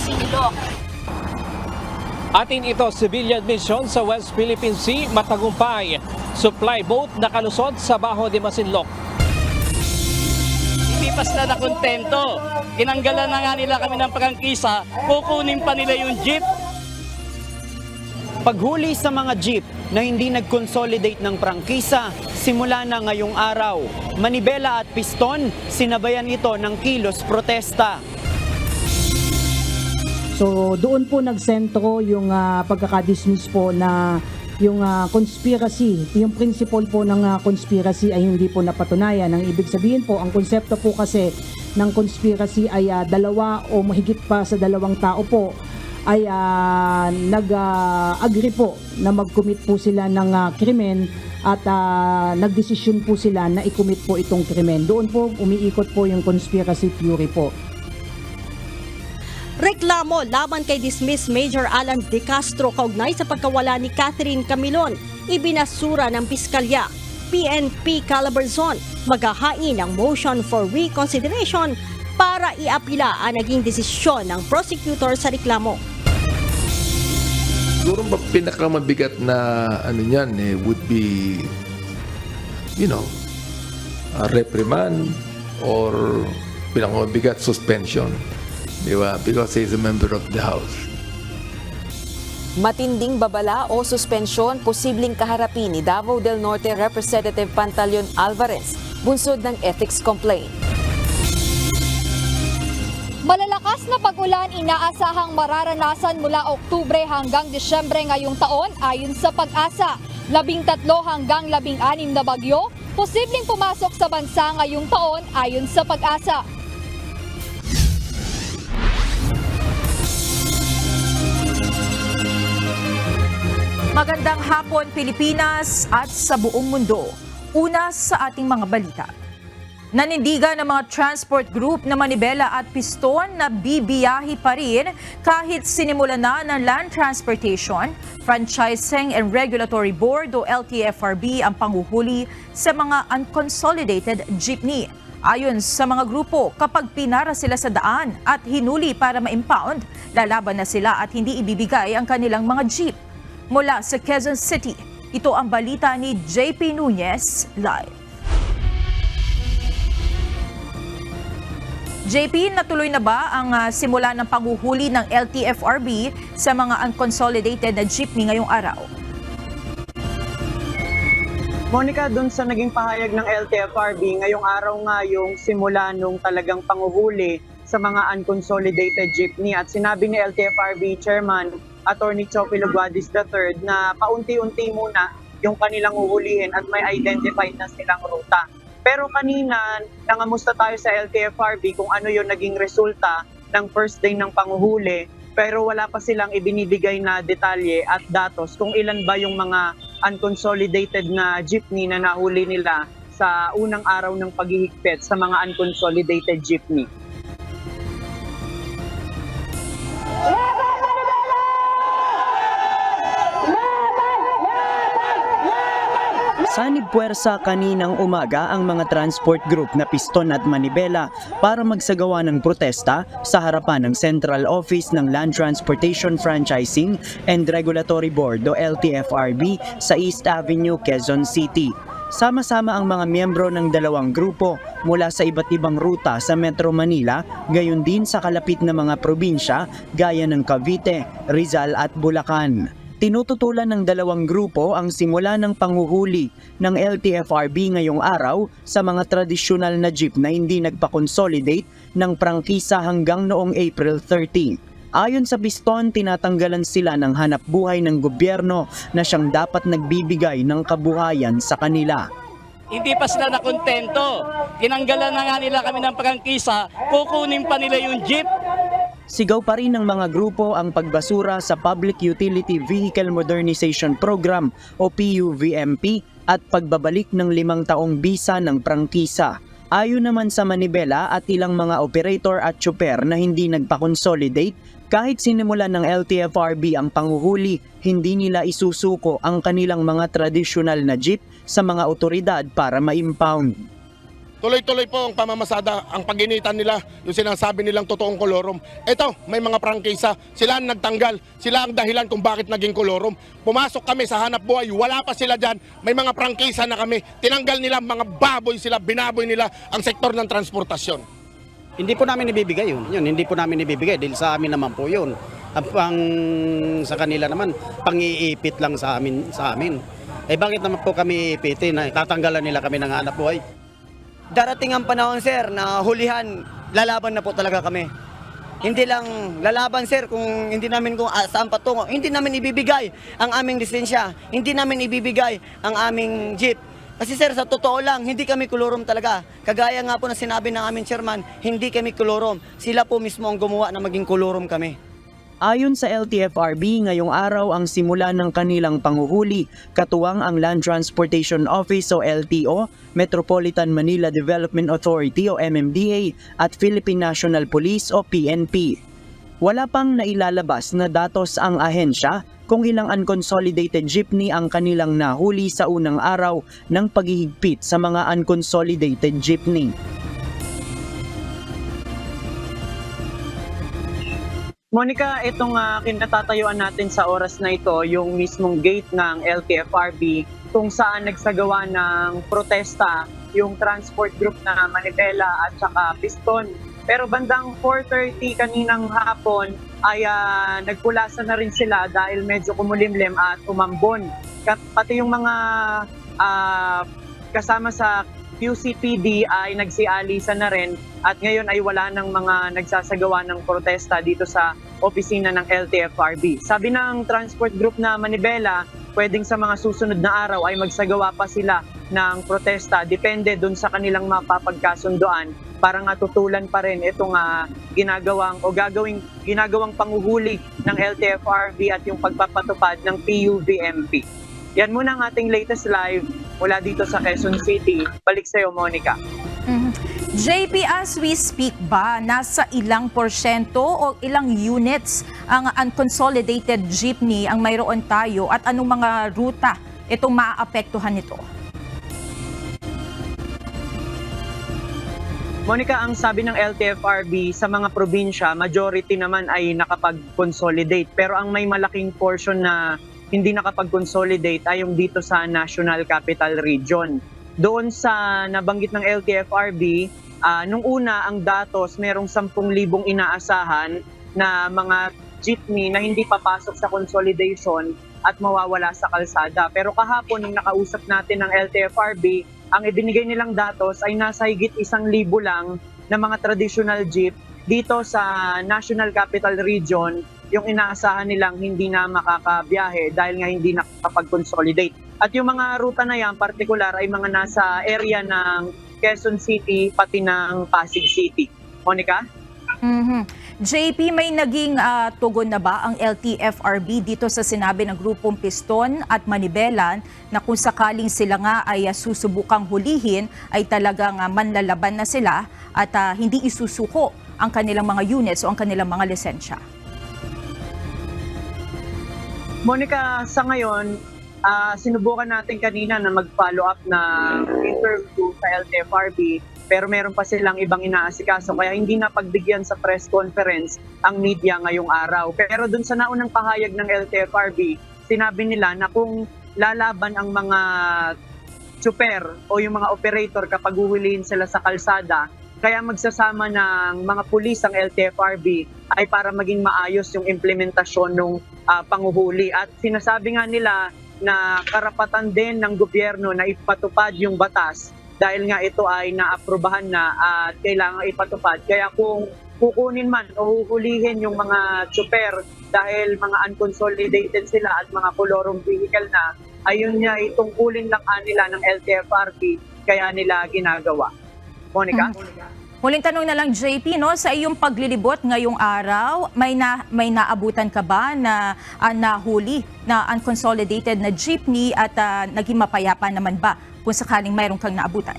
Masinloc. Atin ito, civilian mission sa West Philippine Sea, matagumpay. Supply boat nakalusot sa Baho de Masinloc. Hindi pa sila nakontento. Tinanggalan na nga nila kami ng prangkisa, kukunin pa nila yung jeep. Paghuli sa mga jeep na hindi nag-consolidate ng prangkisa simula na ngayong araw. Manibela at Piston, sinabayan ito ng kilos protesta. So doon po nagsentro yung pagkakadismiss po na yung conspiracy, yung principle po ng conspiracy ay hindi po napatunayan. Ang ibig sabihin po, ang konsepto po kasi ng conspiracy ay dalawa o mahigit pa sa dalawang tao po ay nag-agree po na mag-commit po sila ng krimen at nagdesisyon po sila na i-commit po itong krimen. Doon po umiikot po yung conspiracy theory po. Reklamo laban kay dismiss Major Alan De Castro kaugnay sa pagkawala ni Catherine Camilon. Ibinasura ng piskalya. PNP Calabarzon maghahain ng motion for reconsideration para iapila ang naging desisyon ng prosecutor sa reklamo. Siguro pinakamabigat na ano niyan would be, a reprimand or pinakamabigat suspension. Diba? Because he is a member of the House. Matinding babala o suspensyon posibleng kaharapin ni Davao del Norte Representative Pantaleon Alvarez, bunsod ng ethics complaint. Malalakas na pag-ulan inaasahang mararanasan mula Oktubre hanggang Disyembre ngayong taon ayon sa Pag-asa. 13 hanggang 16 na bagyo posibleng pumasok sa bansa ngayong taon ayon sa Pag-asa. Magandang hapon Pilipinas at sa buong mundo. Una sa ating mga balita. Nanindigan ng mga transport group na Manibela at Piston na bibiyahe pa rin kahit sinimula na ng Land Transportation, Franchising and Regulatory Board o LTFRB ang panghuhuli sa mga unconsolidated jeepney. Ayon sa mga grupo, kapag pinara sila sa daan at hinuli para ma-impound, lalaban na sila at hindi ibibigay ang kanilang mga jeep. Mula sa Quezon City, ito ang balita ni JP Nunez live. JP, natuloy na ba ang simula ng panghuhuli ng LTFRB sa mga unconsolidated na jeepney ngayong araw? Monica, dun sa naging pahayag ng LTFRB, ngayong araw nga yung simula nung talagang panghuhuli sa mga unconsolidated jeepney at sinabi ni LTFRB Chairman Attorney Chopi Luguadis III na paunti-unti muna yung kanilang uhulihin at may identified na silang ruta. Pero kanina, nangamusta tayo sa LTFRB kung ano yung naging resulta ng first day ng panguhuli, pero wala pa silang ibinibigay na detalye at datos kung ilan ba yung mga unconsolidated na jeepney na nahuli nila sa unang araw ng paghihigpit sa mga unconsolidated jeepney. Sanib puwersa kaninang umaga ang mga transport group na Piston at Manibela para magsagawa ng protesta sa harapan ng Central Office ng Land Transportation Franchising and Regulatory Board o LTFRB sa East Avenue, Quezon City. Sama-sama ang mga miyembro ng dalawang grupo mula sa iba't ibang ruta sa Metro Manila, gayon din sa kalapit na mga probinsya gaya ng Cavite, Rizal at Bulacan. Tinututulan ng dalawang grupo ang simula ng panghuhuli ng LTFRB ngayong araw sa mga tradisyonal na jeep na hindi nagpa-consolidate ng prangkisa hanggang noong April 13. Ayon sa Piston, tinatanggalan sila ng hanap buhay ng gobyerno na siyang dapat nagbibigay ng kabuhayan sa kanila. Hindi pa sila nakontento. Tinanggalan na nga nila kami ng prangkisa, kukunin pa nila yung jeep. Sigaw pa rin ng mga grupo ang pagbasura sa Public Utility Vehicle Modernization Program o PUVMP at pagbabalik ng 5 taong bisa ng prangkisa. Ayon naman sa Manibela at ilang mga operator at tsuper na hindi nagpa-consolidate, kahit sinimulan ng LTFRB ang panghuhuli, hindi nila isusuko ang kanilang mga tradisyonal na jeep sa mga otoridad para ma-impound. tuloy-tuloy po ang pamamasada, ang paginitan nila, yung sinasabi nilang totoong kolorum. Ito, may mga prangkisa, sila ang nagtanggal, sila ang dahilan kung bakit naging kolorum. Pumasok kami sa hanap buhay, wala pa sila dyan, may mga prangkisa na kami, tinanggal nila, mga baboy sila, binaboy nila ang sektor ng transportasyon. Hindi po namin ibibigay yun. Hindi po namin ibibigay dahil sa amin naman po yun. Ang sa kanila naman, pang-iipit lang sa amin. Eh bakit naman po kami iipitin? Tatanggalan nila kami ng hanap buhay. Darating ang panahon, sir, na hulihan, lalaban na po talaga kami. Hindi lang lalaban, sir, kung hindi namin kung saan patungo. Hindi namin ibibigay ang aming lisensya. Hindi namin ibibigay ang aming jeep. Kasi sir, sa totoo lang, hindi kami kolorum talaga. Kagaya nga po na sinabi ng aming chairman, hindi kami kolorum. Sila po mismo ang gumawa na maging kolorum kami. Ayon sa LTFRB, ngayong araw ang simula ng kanilang panguhuli, katuwang ang Land Transportation Office o LTO, Metropolitan Manila Development Authority o MMDA at Philippine National Police o PNP. Wala pang nailalabas na datos ang ahensya kung ilang unconsolidated jeepney ang kanilang nahuli sa unang araw ng paghihigpit sa mga unconsolidated jeepney. Monica, itong kinatatayuan natin sa oras na ito, yung mismong gate ng LTFRB kung saan nagsagawa ng protesta yung transport group na Manibela at saka Piston. Pero bandang 4:30 kaninang hapon ay nagpulasa na rin sila dahil medyo kumulimlim at umambon. Pati yung mga kasama sa QCPD ay nagsialisa na rin at ngayon ay wala ng mga nagsasagawa ng protesta dito sa opisina ng LTFRB. Sabi ng transport group na Manibela, pwedeng sa mga susunod na araw ay magsagawa pa sila ng protesta. Depende dun sa kanilang mapapagkasundoan para nga tutulan pa rin itong ginagawang panguhuli ng LTFRB at yung pagpapatupad ng PUVMP. Yan muna ang ating latest live mula dito sa Quezon City. Balik sa iyo, Monica. JP, as we speak ba, nasa ilang porsyento o ilang units ang unconsolidated jeepney ang mayroon tayo at anong mga ruta itong maaapektuhan nito? Monica, ang sabi ng LTFRB sa mga probinsya, majority naman ay nakapag-consolidate. Pero ang may malaking portion na hindi nakapag-consolidate ay yung dito sa National Capital Region. Doon sa nabanggit ng LTFRB, nung una ang datos, merong 10,000 inaasahan na mga jeepney na hindi papasok sa consolidation at mawawala sa kalsada. Pero kahapon, nung nakausap natin ng LTFRB, ang ibinigay nilang datos ay nasa higit 1,000 lang na mga traditional jeep dito sa National Capital Region, yung inaasahan nilang hindi na makakabiyahe dahil nga hindi nakapag-consolidate. At yung mga ruta na yan, particular, ay mga nasa area ng Quezon City pati ng Pasig City. Monica? JP, may naging tugon na ba ang LTFRB dito sa sinabi ng grupong Piston at Manibela na kung sakaling sila nga ay susubukang hulihin ay talagang manlalaban na sila at hindi isusuko ang kanilang mga units o ang kanilang mga lisensya? Monica, sa ngayon, sinubukan natin kanina na mag-follow up na interview sa LTFRB pero meron pa silang ibang inaasikaso kaya hindi na pagbigyan sa press conference ang media ngayong araw. Pero dun sa naunang pahayag ng LTFRB, sinabi nila na kung lalaban ang mga super o yung mga operator kapag uhulihin sila sa kalsada, kaya magsasama ng mga pulis ang LTFRB ay para maging maayos yung implementasyon ng panguhuli. At sinasabi nga nila na karapatan din ng gobyerno na ipatupad yung batas dahil nga ito ay naaprubahan na at kailangan ipatupad. Kaya kung kukunin man o huhulihin yung mga super dahil mga unconsolidated sila at mga kolorum vehicle na, ayun niya itungkulin lang nila ng LTFRB kaya nila ginagawa. Monica? Huling tanong na lang, JP, no, sa iyong paglilibot ngayong araw, may naabutan ka ba na nahuli na unconsolidated na jeepney at naging mapayapa naman ba kung sakaling mayroon kang naabutan?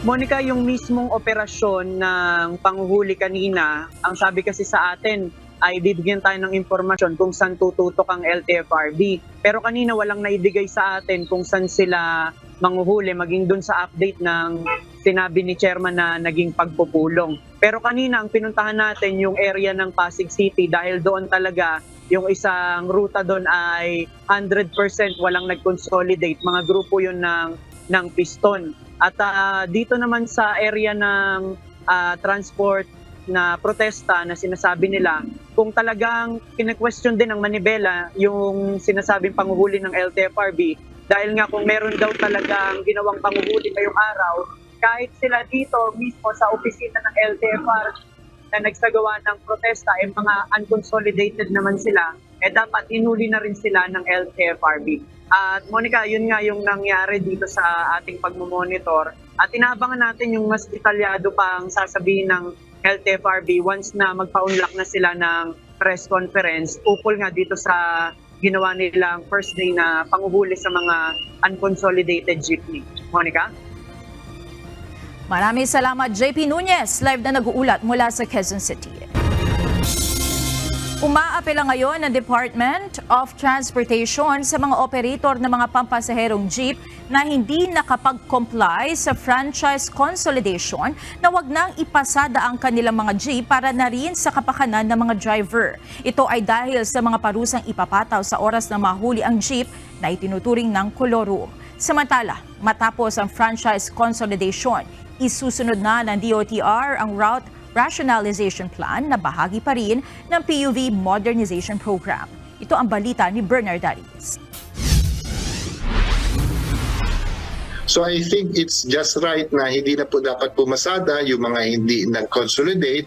Monica, yung mismong operasyon ng panguhuli kanina, ang sabi kasi sa atin ay bibigyan tayo ng impormasyon kung saan tututok ang LTFRB. Pero kanina walang naibigay sa atin kung saan sila manghuhuli, maging dun sa update ng sinabi ni Chairman na naging pagpupulong. Pero kanina ang pinuntahan natin yung area ng Pasig City dahil doon talaga yung isang ruta doon ay 100% walang nag-consolidate. Mga grupo yun ng piston. At dito naman sa area ng transport na protesta na sinasabi nila, kung talagang kine-question din ng Manibela yung sinasabing panguhuli ng LTFRB, dahil nga kung meron daw talagang ginawang panguhuli ngayong araw, kahit sila dito mismo sa opisina ng LTFRB na nagsagawa ng protesta, mga unconsolidated naman sila, dapat inuli na rin sila ng LTFRB. At Monica, yun nga yung nangyari dito sa ating pagmumonitor. At inaabangan natin yung mas detalyado pang sasabihin ng LTFRB once na magpa-unlock na sila ng press conference, ukol nga dito sa ginawa nilang first day na panguhuli sa mga unconsolidated jeepney. Monica? Maraming salamat, JP Nunez, live na nag-uulat mula sa Quezon City. Umaapela ngayon ng Department of Transportation sa mga operator ng mga pampasaherong jeep na hindi nakapag-comply sa franchise consolidation na wag nang ipasada ang kanilang mga jeep para na rin sa kapakanan ng mga driver. Ito ay dahil sa mga parusang ipapataw sa oras na mahuli ang jeep na itinuturing ng kolorum. Samantala, matapos ang franchise consolidation, isusunod na ng DOTR ang route rationalization plan na bahagi pa rin ng PUV modernization program. Ito ang balita ni Bernard Darius. So I think it's just right na hindi na po dapat pumasada yung mga hindi nag-consolidate.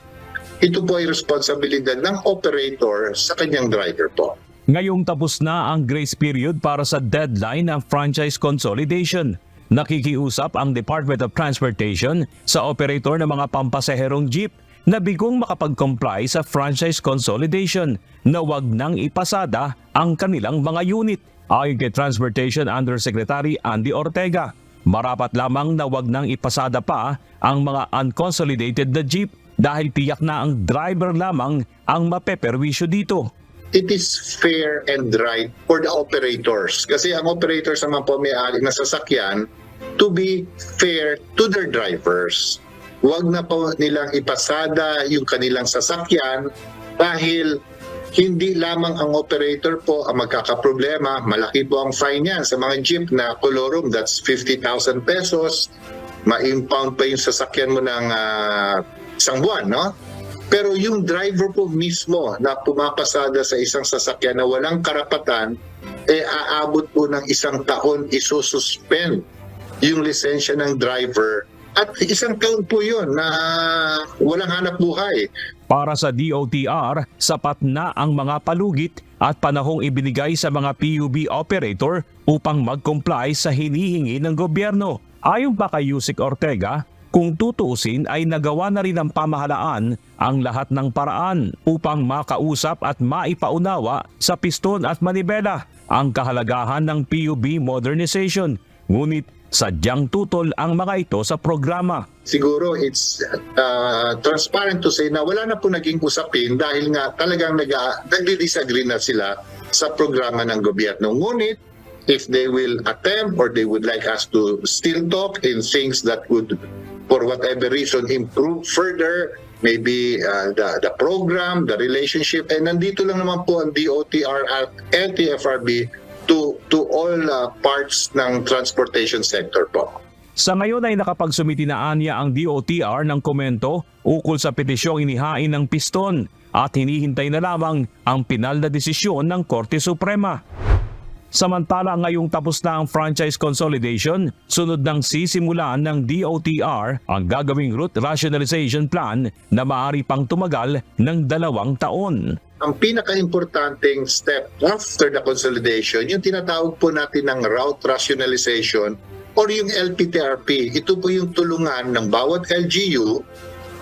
Ito po ay responsibilidad ng operator sa kanyang driver po. Ngayong tapos na ang grace period para sa deadline ng franchise consolidation. Nakikiusap ang Department of Transportation sa operator ng mga pampasaherong jeep na bigong makapag-comply sa franchise consolidation na wag nang ipasada ang kanilang mga unit. Ayon kay Transportation Undersecretary Andy Ortega, marapat lamang na wag nang ipasada pa ang mga unconsolidated na jeep dahil tiyak na ang driver lamang ang mapeperwisyo dito. It is fair and right for the operators. Kasi ang operators naman po may-ari na sasakyan to be fair to their drivers. Huwag na po nilang ipasada yung kanilang sasakyan dahil hindi lamang ang operator po ang magkakaproblema. Malaki po ang fine yan sa mga jeep na kolorum, that's 50,000 pesos. Ma-impound pa yung sasakyan mo ng isang buwan, no? Pero yung driver po mismo na pumapasada sa isang sasakyan na walang karapatan, aabot po ng 1 taon isususpend yung lisensya ng driver. At 1 taon po yun na walang hanap buhay. Para sa DOTR, sapat na ang mga palugit at panahong ibinigay sa mga PUB operator upang mag-comply sa hinihingi ng gobyerno. Ayon pa kay Yusik Ortega, kung tutuusin ay nagawa na rin ng pamahalaan ang lahat ng paraan upang makausap at maipaunawa sa Piston at Manibela ang kahalagahan ng PUB modernization. Ngunit sadyang tutol ang mga ito sa programa. Siguro it's transparent to say na wala na po naging usapin dahil nga talagang nagdi-disagree na sila sa programa ng gobyerno. Ngunit if they will attempt or they would like us to still talk in things that would for whatever reason improve further, maybe the program, the relationship, and nandito lang naman po ang DOTR at LTFRB to all parts ng transportation sector po. Sa ngayon ay nakapagsumiti na anya ang DOTR ng komento ukol sa petisyong inihain ng Piston at hinihintay na lamang ang pinal na desisyon ng Korte Suprema. Samantala ngayong tapos na ang franchise consolidation, sunod nang sisimulan ng DOTR ang gagawing route rationalization plan na maaari pang tumagal ng 2 taon. Ang pinaka-importanting step after the consolidation, yung tinatawag po natin ng route rationalization or yung LPTRP. Ito po yung tulungan ng bawat LGU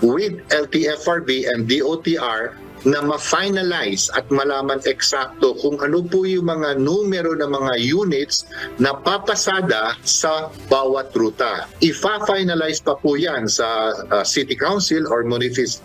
with LTFRB and DOTR na ma-finalize at malaman eksakto kung ano po yung mga numero ng mga units na papasada sa bawat ruta. Ifa-finalize pa po yan sa City Council or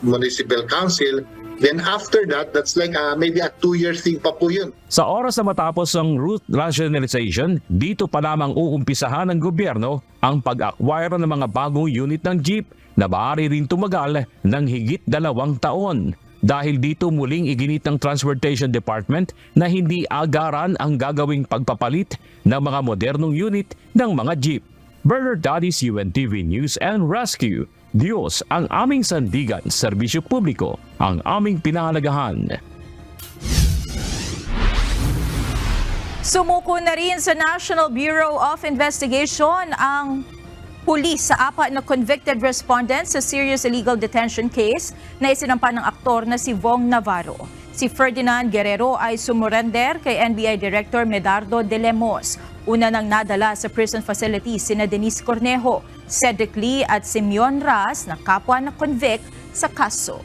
Municipal Council Then after that, that's like maybe a 2-year thing pa po yun. Sa oras na matapos ang route rationalization, dito pa lamang uumpisahan ng gobyerno ang pag-acquire ng mga bagong unit ng jeep na maaari rin tumagal ng higit 2 taon. Dahil dito muling iginit ng Transportation Department na hindi agaran ang gagawing pagpapalit ng mga modernong unit ng mga jeep. Bernard Dadis, UNTV News and Rescue. Diyos ang aming sandigan, serbisyo publiko ang aming pinahalagahan. Sumuko na rin sa National Bureau of Investigation ang pulis sa 4 na convicted respondents sa serious illegal detention case na isinampa ng aktor na si Vong Navarro. Si Ferdinand Guerrero ay sumurrender kay NBI Director Medardo de Lemos. Una nang nadala sa prison facility sina Denise Cornejo, Cedric Lee at Simeon Ras na kapwa na convict sa kaso.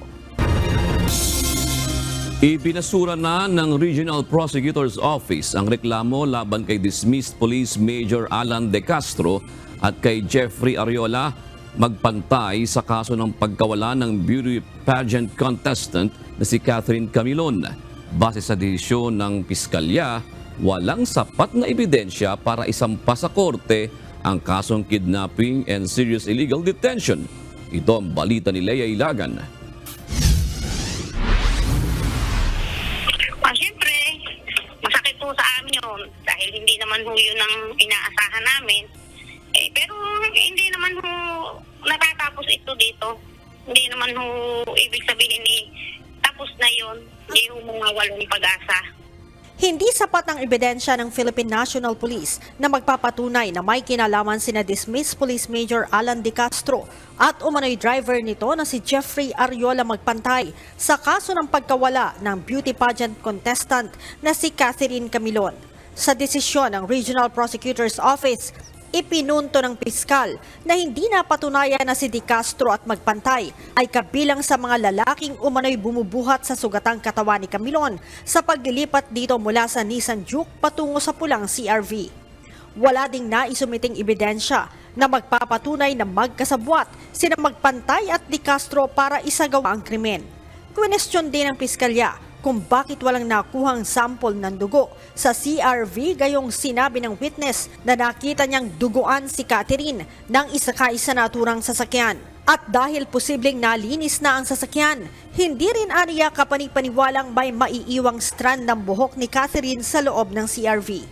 Ibinasura na ng Regional Prosecutor's Office ang reklamo laban kay dismissed Police Major Alan De Castro at kay Jeffrey Ariola magpantay sa kaso ng pagkawala ng beauty pageant contestant na si Catherine Camilon. Base sa desisyon ng piskalya, walang sapat na ebidensya para isampa sa korte ang kasong kidnapping and serious illegal detention. Ito ang balita ni Lea Ilagan. Siyempre, masakit po sa amin yun dahil hindi naman ho yun ang inaasahan namin. Pero hindi naman ho natatapos ito dito. Hindi naman ho ibig sabihin tapos na yun. Hindi ho mga walang pag-asa. Hindi sapat ang ebidensya ng Philippine National Police na magpapatunay na may kinalaman sina dismissed Police Major Alan De Castro at umano'y driver nito na si Jeffrey Ariola magpantay sa kaso ng pagkawala ng beauty pageant contestant na si Catherine Camilon. Sa desisyon ng Regional Prosecutor's Office, ipinunto ng piskal na hindi napatunayan na si De Castro at magpantay ay kabilang sa mga lalaking umano'y bumubuhat sa sugatang katawan ni Camilon sa paglilipat dito mula sa Nissan Juke patungo sa pulang CRV. Wala ding naisumiting ebidensya na magpapatunay na magkasabwat sina magpantay at De Castro para isagawa ang krimen. Kwestiyon din ng piskalya kung bakit walang nakuhang sample ng dugo sa CRV gayong sinabi ng witness na nakita niyang duguan si Catherine ng isakay sa naturang sasakyan. At dahil posibleng nalinis na ang sasakyan, hindi rin aniya kapanipaniwalang may maiiwang strand ng buhok ni Catherine sa loob ng CRV.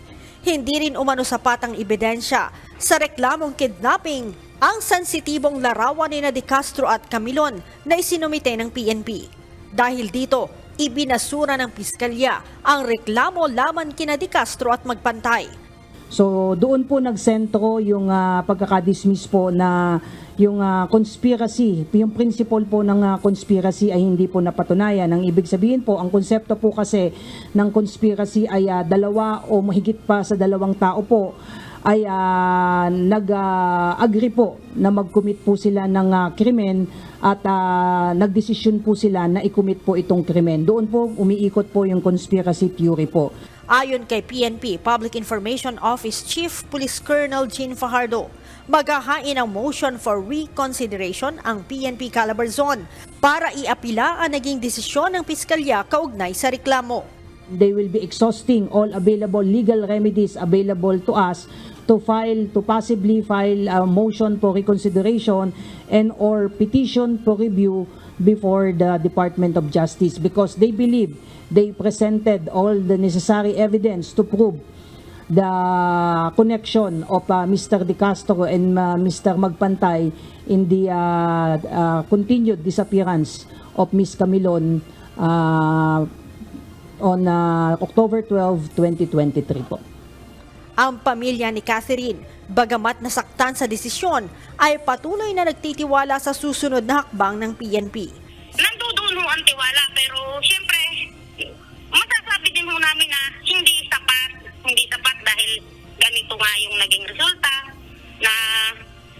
Hindi rin umano sapat ang ebidensya sa reklamong kidnapping ang sensitibong larawan ni De Castro at Camilon na isinumite ng PNP. Dahil dito, ibinasura ng piskalya ang reklamo laban kina De Castro at magpantay. So doon po nagsentro yung pagkakadismiss po na yung conspiracy, yung principle po ng conspiracy ay hindi po napatunayan. Ang ibig sabihin po, ang konsepto po kasi ng conspiracy ay 2 o mahigit pa sa 2 tao po ay nag-agree po na mag-commit po sila ng krimen at nagdesisyon po sila na i-commit po itong krimen. Doon po umiikot po yung conspiracy theory po. Ayon kay PNP Public Information Office Chief Police Colonel Jean Fajardo, maghahain ng motion for reconsideration ang PNP Calabarzon para iapila ang naging desisyon ng piskalya kaugnay sa reklamo. They will be exhausting all available legal remedies available to us to possibly file a motion for reconsideration and or petition for review before the Department of Justice because they believe they presented all the necessary evidence to prove the connection of Mr. De Castro and Mr. Magpantay in the continued disappearance of Ms. Camilon on October 12, 2023 po. Ang pamilya ni Catherine, bagamat nasaktan sa desisyon, ay patuloy na nagtitiwala sa susunod na hakbang ng PNP. Nandoon ho ang tiwala pero siyempre masasabi din ho namin na hindi sapat dahil ganito nga yung naging resulta na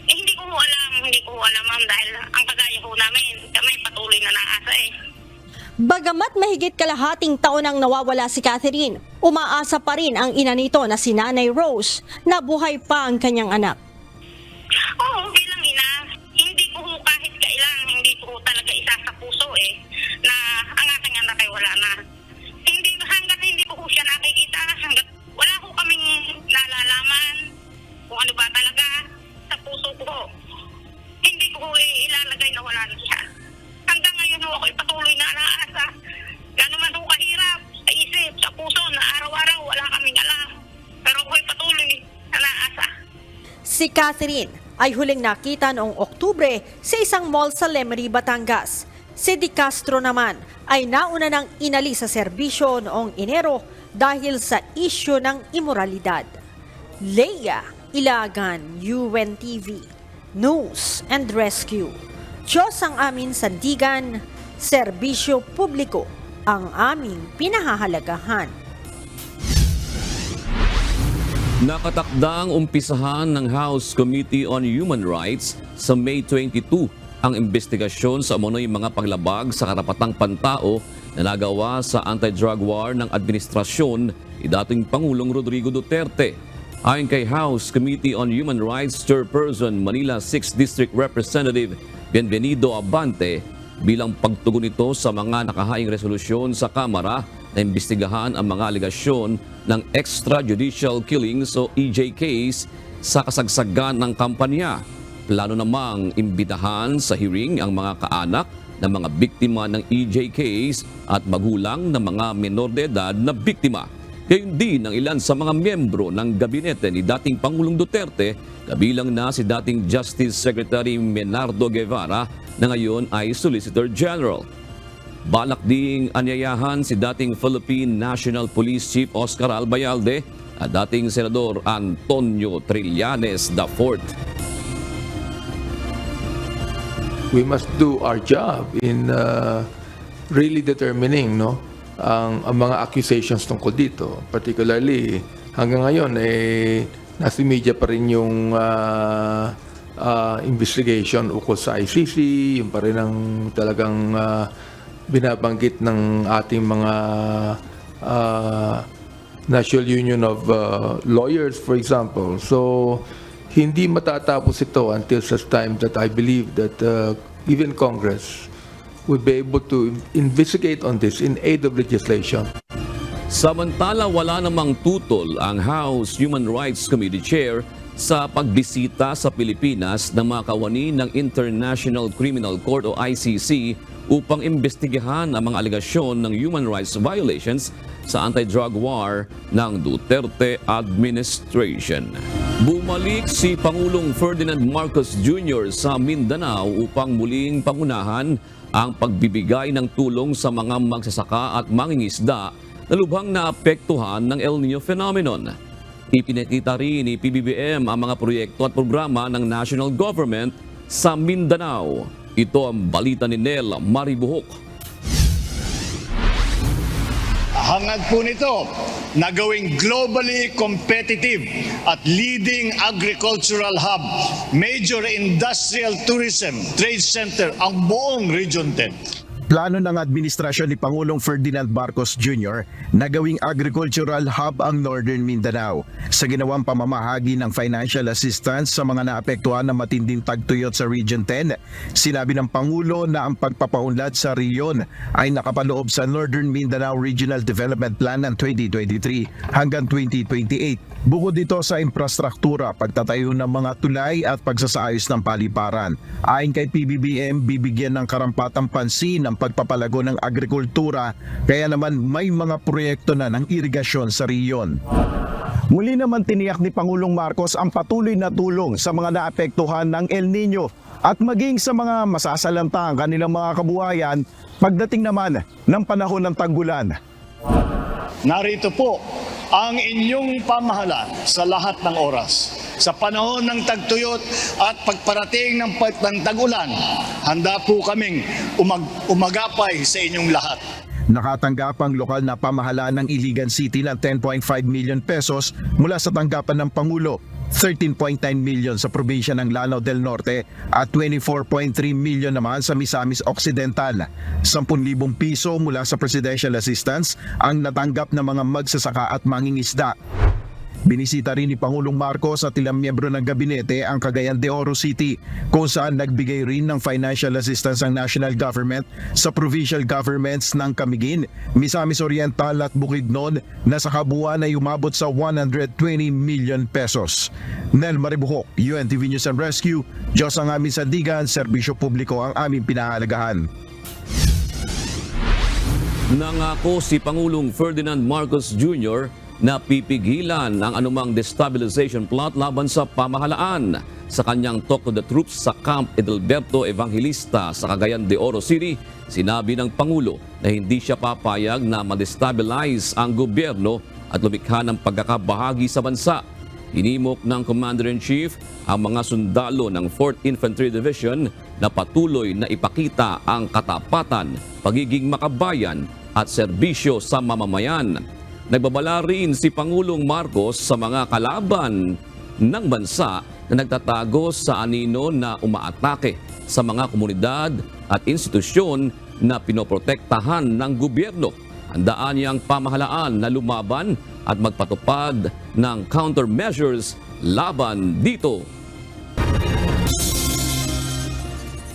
hindi ko alam ma'am dahil ang kagaya ho namin kami patuloy na naasa Bagamat mahigit kalahating taon ang nawawala si Catherine, umaasa pa rin ang ina nito na si Nanay Rose na buhay pa ang kanyang anak. Oo, bilang ina, hindi ko kahit kailan, hindi ko talaga isa sa puso na ang Si Catherine ay huling nakita noong Oktubre sa isang mall sa Lemery, Batangas. Si De Castro naman ay nauna nang inalis sa serbisyo noong Enero dahil sa isyu ng imoralidad. Leia Ilagan, UNTV, News and Rescue. Diyos ang aming sandigan, serbisyo publiko ang aming pinahahalagahan. Nakatakdang umpisahan ng House Committee on Human Rights sa May 22 ang investigasyon sa umano'y mga paglabag sa karapatang pantao na nagawa sa anti-drug war ng administrasyon ni dating Pangulong Rodrigo Duterte. Ayon kay House Committee on Human Rights Chairperson Manila 6th District Representative Bienvenido Abante, bilang pagtugon nito sa mga nakahaing resolusyon sa Kamara na imbestigahan ang mga aligasyon ng extrajudicial killings o EJKs sa kasagsagan ng kampanya. Plano namang imbitahan sa hearing ang mga kaanak ng mga biktima ng EJKs at magulang ng mga menor de edad na biktima. Gayon din ang ilan sa mga miyembro ng gabinete ni dating Pangulong Duterte, kabilang na si dating Justice Secretary Menardo Guevara na ngayon ay Solicitor General. Balak ding anyayahan si dating Philippine National Police Chief Oscar Albayalde at dating Senador Antonio Trillanes IV. We must do our job in really determining ang mga accusations tungkol dito. Particularly, hanggang ngayon, nasa media pa rin yung investigation ukol sa ICC, yung pa rin ang talagang binabanggit ng ating mga National Union of Lawyers, for example. So, hindi matatapos ito until such time that I believe that even Congress would be able to investigate on this in aid of legislation. Samantala, wala namang tutol ang House Human Rights Committee Chair sa pagbisita sa Pilipinas ng mga kawani ng International Criminal Court o ICC upang imbestigahan ang mga aligasyon ng human rights violations sa anti-drug war ng Duterte administration. Bumalik si Pangulong Ferdinand Marcos Jr. sa Mindanao upang muling pangunahan ang pagbibigay ng tulong sa mga magsasaka at mangingisda na lubhang naapektuhan ng El Niño phenomenon. Ipinakita rin ni PBBM ang mga proyekto at programa ng national government sa Mindanao. Ito ang balita ni Nel Maribuhok. Hangad po nito na gawing globally competitive at leading agricultural hub, major industrial tourism, trade center ang buong Region 10. Plano ng administrasyon ni Pangulong Ferdinand Marcos Jr. na gawing agricultural hub ang Northern Mindanao sa ginawang pamamahagi ng financial assistance sa mga naapektuhan ng matinding tagtuyot sa Region 10. Sinabi ng Pangulo na ang pagpapaunlad sa riyon ay nakapaloob sa Northern Mindanao Regional Development Plan ng 2023 hanggang 2028. Bukod dito sa infrastruktura, pagtatayo ng mga tulay at pagsasaayos ng paliparan. Ayon kay PBBM, bibigyan ng karampatang pansin ang pagpapalago ng agrikultura, kaya naman may mga proyekto na ng irigasyon sa riyon. Muli naman tiniyak ni Pangulong Marcos ang patuloy na tulong sa mga naapektuhan ng El Niño at maging sa mga masasalanta ang kanilang mga kabuhayan pagdating naman ng panahon ng tag-ulan. Narito po ang inyong pamahalaan sa lahat ng oras. Sa panahon ng tagtuyot at pagparating ng tag-ulan, handa po kaming umagapay sa inyong lahat. Nakatanggap ang lokal na pamahalaan ng Iligan City ng 10.5 million pesos mula sa tanggapan ng Pangulo, 13.9 million sa probinsya ng Lanao del Norte at 24.3 million naman sa Misamis Occidental. 10,000 piso mula sa Presidential Assistance ang natanggap ng mga magsasaka at mangingisda. Binisita rin ni Pangulong Marcos at ilang miyembro ng gabinete ang Cagayan de Oro City, kung saan nagbigay rin ng financial assistance ang national government sa provincial governments ng Camiguin, Misamis Oriental at Bukidnon na sa kabuuan ay umabot sa 120 million pesos. Nel Maribuhok, UNTV News and Rescue. Diyos ang aming sandigan, serbisyo publiko ang aming pinahalagahan. Nangako si Pangulong Ferdinand Marcos Jr. na pipigilan ang anumang destabilization plot laban sa pamahalaan. Sa kanyang talk to the troops sa Camp Edilberto Evangelista sa Cagayan de Oro City, sinabi ng Pangulo na hindi siya papayag na ma-destabilize ang gobyerno at lumikha ng pagkakabahagi sa bansa. Hinimok ng Commander-in-Chief ang mga sundalo ng 4th Infantry Division na patuloy na ipakita ang katapatan, pagiging makabayan at serbisyo sa mamamayan. Nagbabala rin si Pangulong Marcos sa mga kalaban ng bansa na nagtatago sa anino na umaatake sa mga komunidad at institusyon na pinoprotektahan ng gobyerno. Handaan niyang pamahalaan na lumaban at magpatupad ng countermeasures laban dito.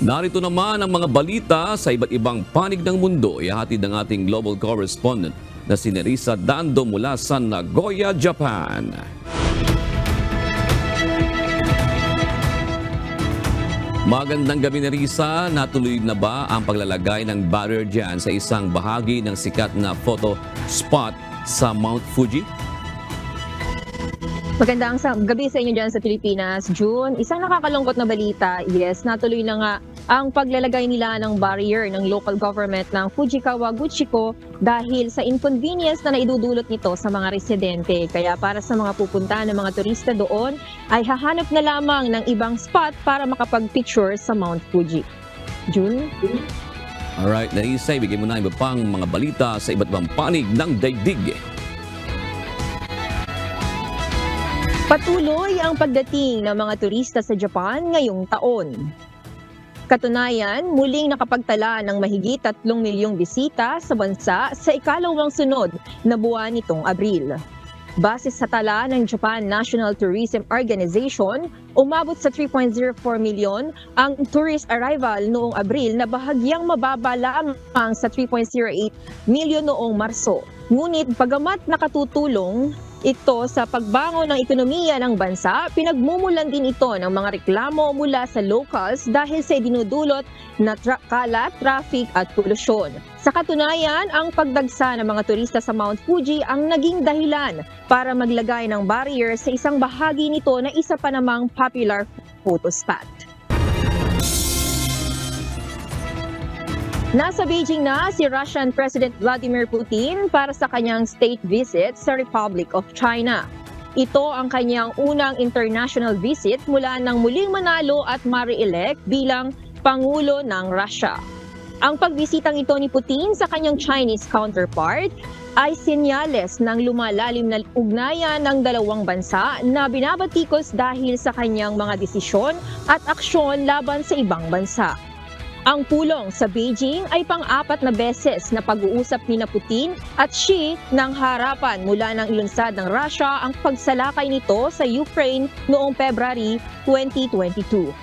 Narito naman ang mga balita sa iba't ibang panig ng mundo. Ihatid ng ating global correspondent na si Nerissa Dando mula sa Nagoya, Japan. Magandang gabi, Nerissa. Natuloy na ba ang paglalagay ng barrier dyan sa isang bahagi ng sikat na photo spot sa Mount Fuji? Magandang gabi sa inyo dyan sa Pilipinas, June. Isang nakakalungkot na balita, yes, natuloy na nga ang paglalagay nila ng barrier ng local government ng Fujikawa Guchiko dahil sa inconvenience na naidudulot nito sa mga residente. Kaya para sa mga pupunta ng mga turista doon, ay hahanap na lamang ng ibang spot para makapag-picture sa Mount Fuji. June? Alright, Nerissa, ibigay mo na iba pang mga balita sa iba't ibang panig ng daigdig. Patuloy ang pagdating ng mga turista sa Japan ngayong taon. Katunayan, muling nakapagtala ng mahigit 3 milyong bisita sa bansa sa ikalawang sunod na buwan nitong Abril. Base sa tala ng Japan National Tourism Organization, umabot sa 3.04 milyon ang tourist arrival noong Abril na bahagyang mababa lamang sa 3.08 milyon noong Marso. Ngunit bagamat nakatutulong ito sa pagbangon ng ekonomiya ng bansa, pinagmumulan din ito ng mga reklamo mula sa locals dahil sa dinudulot na kalat, traffic at polusyon. Sa katunayan, ang pagdagsa ng mga turista sa Mount Fuji ang naging dahilan para maglagay ng barrier sa isang bahagi nito na isa pa namang popular photo spot. Nasa Beijing na si Russian President Vladimir Putin para sa kanyang state visit sa Republic of China. Ito ang kanyang unang international visit mula nang muling manalo at ma-re-elect bilang Pangulo ng Russia. Ang pagbisitang ito ni Putin sa kanyang Chinese counterpart ay senyales ng lumalalim na ugnayan ng dalawang bansa na binabatikos dahil sa kanyang mga desisyon at aksyon laban sa ibang bansa. Ang pulong sa Beijing ay pang-4 na beses na pag-uusap ni Putin at Xi ng harapan mula ng ilunsad ng Russia ang pagsalakay nito sa Ukraine noong February 2022.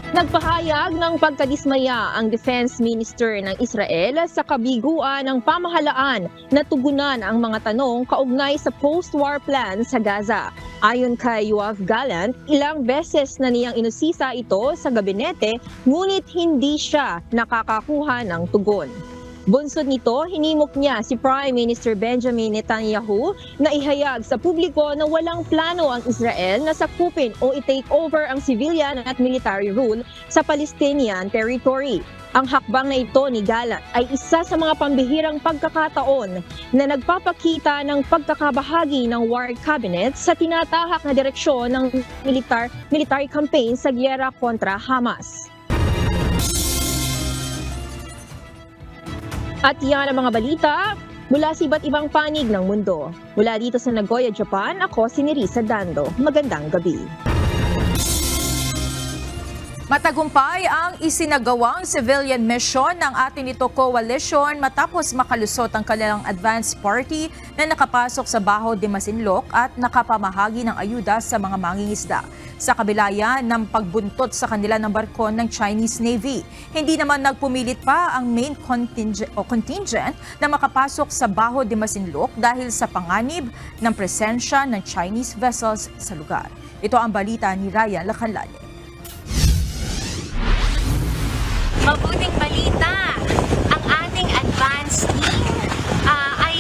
Nagpahayag ng pagkadismaya ang Defense Minister ng Israel sa kabiguan ng pamahalaan na tugunan ang mga tanong kaugnay sa post-war plan sa Gaza. Ayon kay Yoav Gallant, ilang beses na niyang inusisa ito sa gabinete ngunit hindi siya nakakakuha ng tugon. Bunsod nito, hinimok niya si Prime Minister Benjamin Netanyahu na ihayag sa publiko na walang plano ang Israel na sakupin o i-take over ang civilian at military rule sa Palestinian territory. Ang hakbang na ito ni Gallant ay isa sa mga pambihirang pagkakataon na nagpapakita ng pagkakabahagi ng war cabinet sa tinatahak na direksyon ng military campaign sa giyera kontra Hamas. At yan ang mga balita mula sa iba't ibang panig ng mundo. Mula dito sa Nagoya, Japan, ako si Nerissa Dando. Magandang gabi. Matagumpay ang isinagawang civilian mission ng atin ito coalition matapos makalusot ang kanilang advance party na nakapasok sa Baho de Masinloc at nakapamahagi ng ayuda sa mga mangingisda. Sa kabila yan ng pagbuntot sa kanila ng barko ng Chinese Navy. Hindi naman nagpumilit pa ang main contingent na makapasok sa Baho de Masinloc dahil sa panganib ng presensya ng Chinese vessels sa lugar. Ito ang balita ni Ryan Lacanlane. Mabuting balita, ang ating advance team ay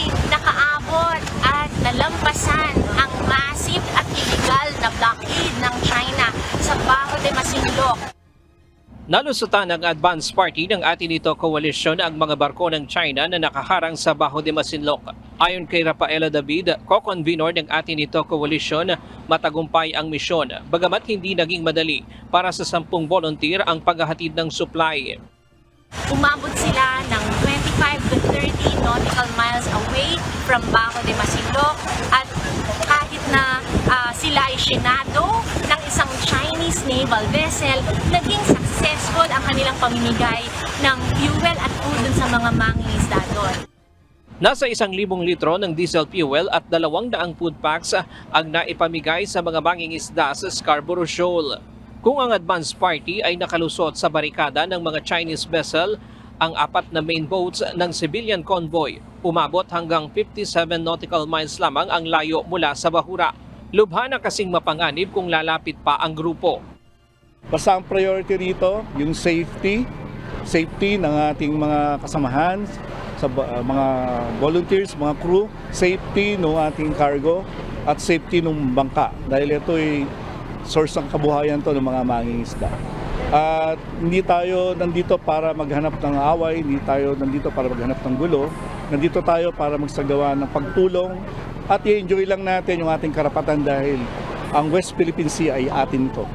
lampasan ang massive at illegal na blockade ng China sa Bajo de Masinloc. Nalusutan ng advance party ng Atenito Coalition ang mga barko ng China na nakaharang sa Bajo de Masinloc. Ayon kay Rafaela David, co-convenor ng Atenito Coalition, matagumpay ang misyon, bagamat hindi naging madali para sa 10 volunteer ang paghahatid ng supply. Umabot sila ng 25 to 30 nautical miles away from Bajo de Masinloc at kahit na sila ay sinado ng isang Chinese naval vessel, naging successful ang kanilang pamimigay ng fuel at food dun sa mga mangingisda doon. Nasa 1,000 litro ng diesel fuel at 200 food packs ang naipamigay sa mga mangingisda sa Scarborough Shoal. Kung ang advance party ay nakalusot sa barikada ng mga Chinese vessel, ang 4 na main boats ng civilian convoy umabot hanggang 57 nautical miles lamang ang layo mula sa Bahura. Lubha na kasing mapanganib kung lalapit pa ang grupo. Basta ang priority rito, yung safety ng ating mga kasamahan, sa mga volunteers, mga crew, safety ng ating cargo at safety ng bangka. Dahil ito ay source ng kabuhayan to ng mga mangingisda. At hindi tayo nandito para maghanap ng away, hindi tayo nandito para maghanap ng gulo. Nandito tayo para magsagawa ng pagtulong at i-enjoy lang natin yung ating karapatan dahil ang West Philippine Sea ay atin ito.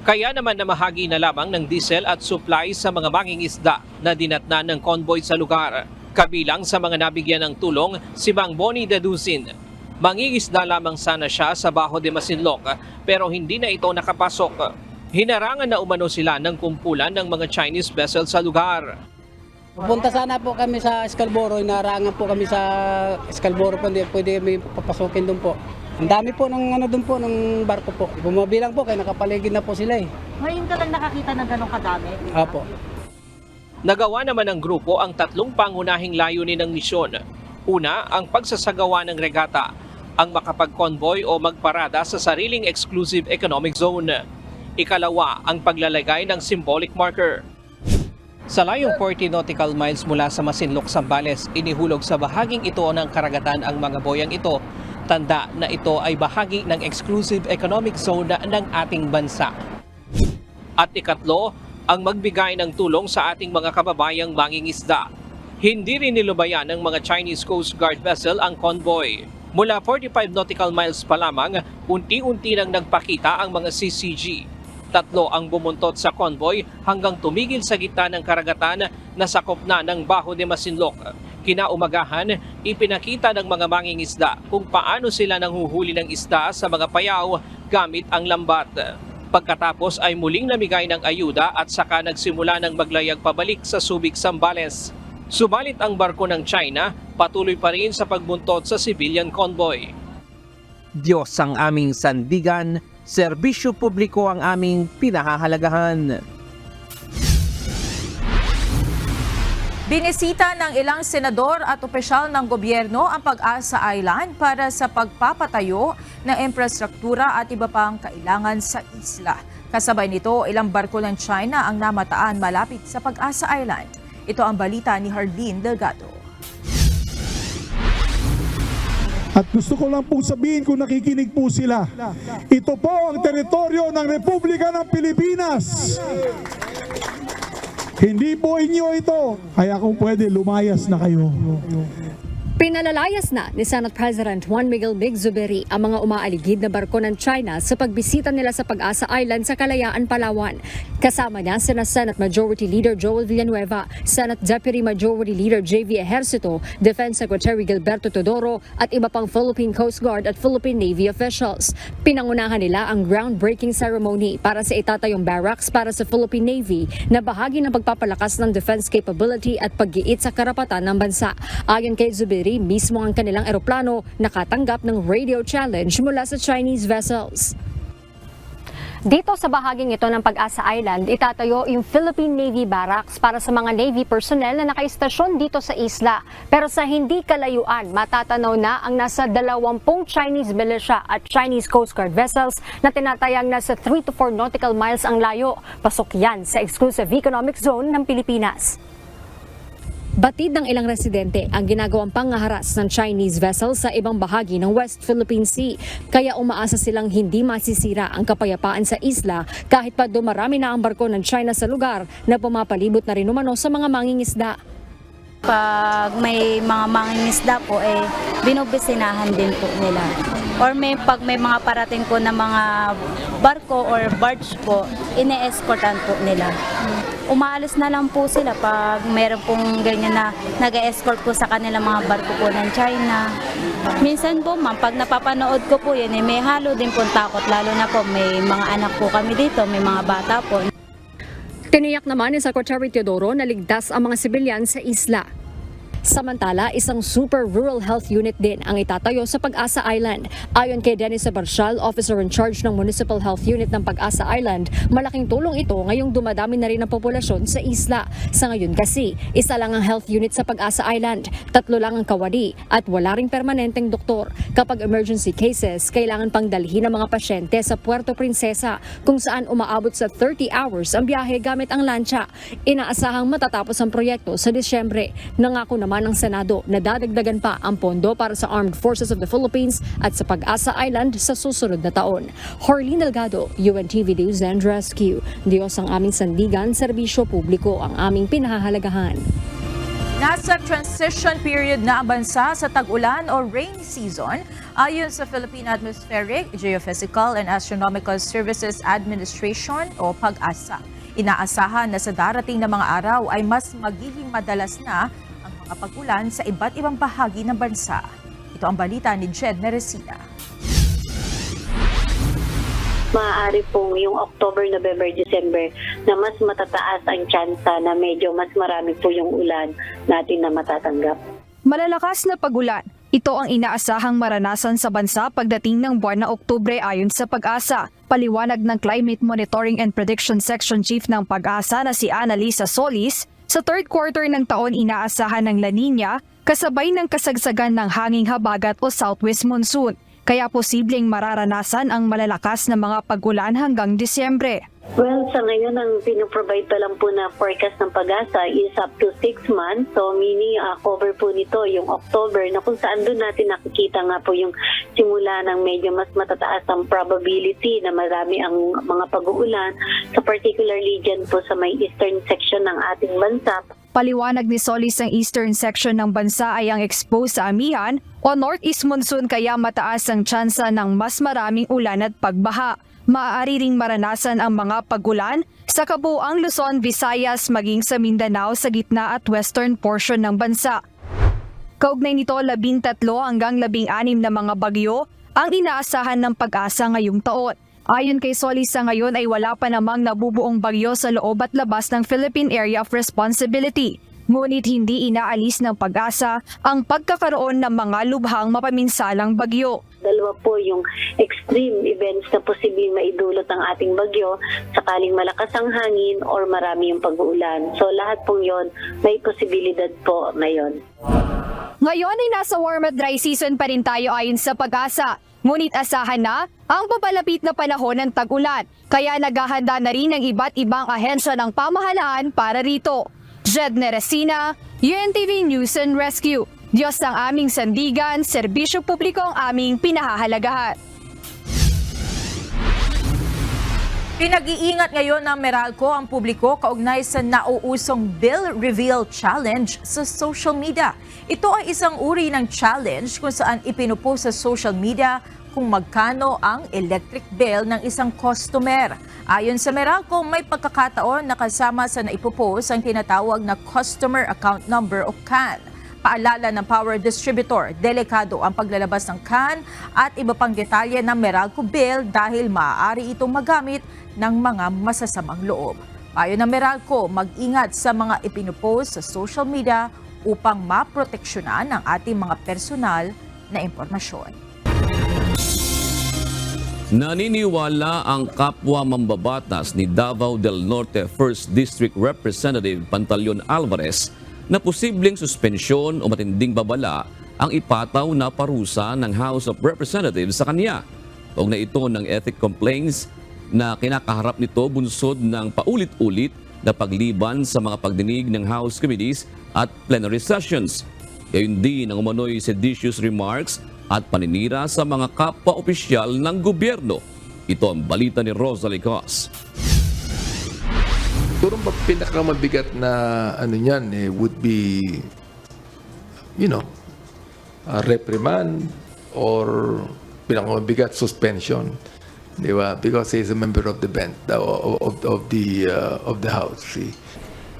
Kaya naman namahagi na lamang ng diesel at supply sa mga mangingisda na dinatnan ng convoy sa lugar. Kabilang sa mga nabigyan ng tulong si Mang Bonnie Daduzin. Mangingisda lamang sana siya sa Bajo de Masinloc pero hindi na ito nakapasok. Hinarangan na umano sila ng kumpulan ng mga Chinese vessel sa lugar. Pupunta sana po kami sa Scarborough, inarangan po kami sa Scarborough po, hindi pwede may papasukin doon po. Ang dami po ng doon po, ng barko po. Bumabilang po, kaya nakapaligid na po sila eh. Ngayon ka lang nakakita ng ganong kadami? Apo. Nagawa naman ng grupo ang 3 pangunahing layunin ng misyon. Una, ang pagsasagawa ng regata, ang makapag-convoy o magparada sa sariling exclusive economic zone. Ikalawa, ang paglalagay ng symbolic marker. Sa layong 40 nautical miles mula sa Masinloc, Zambales, inihulog sa bahaging ito ng karagatan ang mga boyang ito. Tanda na ito ay bahagi ng exclusive economic zone ng ating bansa. At ikatlo, ang magbigay ng tulong sa ating mga kababayang mangingisda. Hindi rin nilubayan ng mga Chinese Coast Guard vessel ang convoy. Mula 45 nautical miles pa lamang, unti-unti nang nagpakita ang mga CCG. 3 ang bumuntot sa convoy hanggang tumigil sa gitna ng karagatan na sakop na ng Bajo de Masinloc. Kinaumagahan, ipinakita ng mga mangingisda kung paano sila nanghuhuli ng isda sa mga payaw gamit ang lambat. Pagkatapos ay muling namigay ng ayuda at saka nagsimula ng maglayag pabalik sa Subic, Zambales. Subalit ang barko ng China patuloy pa rin sa pagbuntot sa civilian convoy. Diyos ang aming sandigan, serbisyo publiko ang aming pinahahalagahan. Binisita ng ilang senador at opisyal ng gobyerno ang Pag-asa Island para sa pagpapatayo ng infrastruktura at iba pang kailangan sa isla. Kasabay nito, ilang barko ng China ang namataan malapit sa Pag-asa Island. Ito ang balita ni Harleen Delgado. At gusto ko lang pong sabihin kung nakikinig po sila, ito po ang teritoryo ng Republika ng Pilipinas. Hindi po inyo ito, kaya kung pwede lumayas na kayo. Pinalalayas na ni Senate President Juan Miguel Mig-Zubiri ang mga umaaligid na barko ng China sa pagbisita nila sa Pag-asa Island sa Kalayaan, Palawan. Kasama niya sina Senate Majority Leader Joel Villanueva, Senate Deputy Majority Leader J.V. Ejercito, Defense Secretary Gilberto Todoro at iba pang Philippine Coast Guard at Philippine Navy officials. Pinangunahan nila ang groundbreaking ceremony para sa itatayong barracks para sa Philippine Navy na bahagi ng pagpapalakas ng defense capability at pag-iit sa karapatan ng bansa. Ayon kay Zubiri, mismo ang kanilang eroplano nakatanggap ng radio challenge mula sa Chinese vessels. Dito sa bahaging ito ng Pag-asa Island, itatayo yung Philippine Navy Barracks para sa mga Navy personnel na nakaistasyon dito sa isla. Pero sa hindi kalayuan, matatanaw na ang nasa 20 Chinese militia at Chinese Coast Guard vessels na tinatayang nasa 3 to 4 nautical miles ang layo. Pasok yan sa exclusive economic zone ng Pilipinas. Batid ng ilang residente ang ginagawang panghaharas ng Chinese vessel sa ibang bahagi ng West Philippine Sea. Kaya umaasa silang hindi masisira ang kapayapaan sa isla kahit pa dumarami na ang barko ng China sa lugar na pumapalibot na rin umano sa mga mangingisda. Pag may mga mangingisda po, binubisinahan din po nila. Or pag may mga parating po na mga barko or barge po, ine-escortan po nila. Umaalis na lang po sila pag meron pong ganyan na nag-escort po sa kanilang mga barko po ng China. Minsan po ma'am, pag napapanood ko po yan, may halo din po takot, lalo na po may mga anak po kami dito, may mga bata po. Tiniyak naman ni Secretary Teodoro na ligtas ang mga sibilyan sa isla. Samantala, isang super rural health unit din ang itatayo sa Pag-asa Island. Ayon kay Dennis Sabarcial, officer in charge ng Municipal Health Unit ng Pag-asa Island, malaking tulong ito ngayong dumadami na rin ang populasyon sa isla. Sa ngayon kasi, isa lang ang health unit sa Pag-asa Island, 3 lang ang kawani at wala ring permanenteng doktor. Kapag emergency cases, kailangan pang dalhin ang mga pasyente sa Puerto Princesa kung saan umaabot sa 30 hours ang biyahe gamit ang lancha. Inaasahang matatapos ang proyekto sa Disyembre. Nangako naman ng Senado na dadagdagan pa ang pondo para sa Armed Forces of the Philippines at sa Pag-asa Island sa susunod na taon. Horlene Delgado, UNTV News and Rescue. Diyos ang aming sandigan, serbisyo publiko ang aming pinahahalagahan. Nasa transition period na ang bansa sa tag-ulan o rainy season ayon sa Philippine Atmospheric, Geophysical and Astronomical Services Administration o Pag-asa. Inaasahan na sa darating na mga araw ay mas magiging madalas na ang pag-ulan sa iba't ibang bahagi ng bansa. Ito ang balita ni Jed Neresina. Maaari pong yung October, November, December na mas matataas ang tsansa na medyo mas marami po yung ulan natin na matatanggap. Malalakas na pag-ulan. Ito ang inaasahang maranasan sa bansa pagdating ng buwan na Oktubre ayon sa Pag-asa. Paliwanag ng Climate Monitoring and Prediction Section Chief ng Pag-asa na si Annalisa Solis, sa third quarter ng taon inaasahan ng La Nina kasabay ng kasagsagan ng hanging habagat o southwest monsoon. Kaya posibleng mararanasan ang malalakas na mga pag-ulan hanggang Disyembre. Well, sa ngayon, ang pinoprovide pa lang po na forecast ng Pag-asa is up to 6 months. So, meaning cover po nito yung October na kung saan doon natin nakikita nga po yung simula ng medyo mas matataas ang probability na marami ang mga pag-uulan. So, particularly dyan po sa may eastern section ng ating bansa. Paliwanag ni Solis ang eastern section ng bansa ay ang exposed sa amihan o northeast monsoon kaya mataas ang tsansa ng mas maraming ulan at pagbaha. Maaari ring maranasan ang mga pag-ulan sa kabuuang Luzon, Visayas maging sa Mindanao sa gitna at western portion ng bansa. Kaugnay nito, 13 hanggang 16 na mga bagyo ang inaasahan ng Pag-asa ngayong taon. Ayon kay Solis, sa ngayon ay wala pa namang nabubuong bagyo sa loob at labas ng Philippine Area of Responsibility. Ngunit hindi inaalis ng Pag-asa ang pagkakaroon ng mga lubhang mapaminsalang bagyo. Dalawa po yung extreme events na posibleng maidulot ng ating bagyo sakaling malakas ang hangin or marami yung pag-uulan. So lahat pong yon may posibilidad po ngayon. Ngayon ay nasa warm at dry season pa rin tayo ayon sa Pag-asa. Ngunit asahan na ang papalapit na panahon ng tag-ulan. Kaya naghahanda na rin ang iba't ibang ahensya ng pamahalaan para rito. Jed Neresina, UNTV News and Rescue. Diyos ang aming sandigan, serbisyo publiko ang aming pinahahalagahan. Pinag-iingat ngayon ng Meralco ang publiko kaugnay sa nauusong Bill Reveal Challenge sa social media. Ito ay isang uri ng challenge kung saan ipinupost sa social media kung magkano ang electric bill ng isang customer. Ayon sa Meralco, may pagkakataon na kasama sa naipopost ang tinatawag na Customer Account Number o CAN. Paalala ng power distributor, delikado ang paglalabas ng CAN at iba pang detalye ng Meralco bill dahil maaari itong magamit ng mga masasamang loob. Payo ng Meralco, mag-ingat sa mga ipinupost sa social media upang maproteksyonan ang ating mga personal na impormasyon. Naniniwala ang kapwa mambabatas ni Davao del Norte 1st District Representative Pantaleon Alvarez na posibleng suspensyon o matinding babala ang ipataw na parusa ng House of Representatives sa kanya. Kaugnay ito ng ethic complaints na kinakaharap nito bunsod ng paulit-ulit na pagliban sa mga pagdinig ng House Committees at plenary sessions. Gayon din ang umano'y seditious remarks at paninira sa mga kapwa-opisyal ng gobyerno. Ito ang balita ni Rosalie Cos. Siguro pinakamabigat na niyan would be, reprimand or pinakamabigat suspension, di ba? Because he is a member of the bench of the House. See?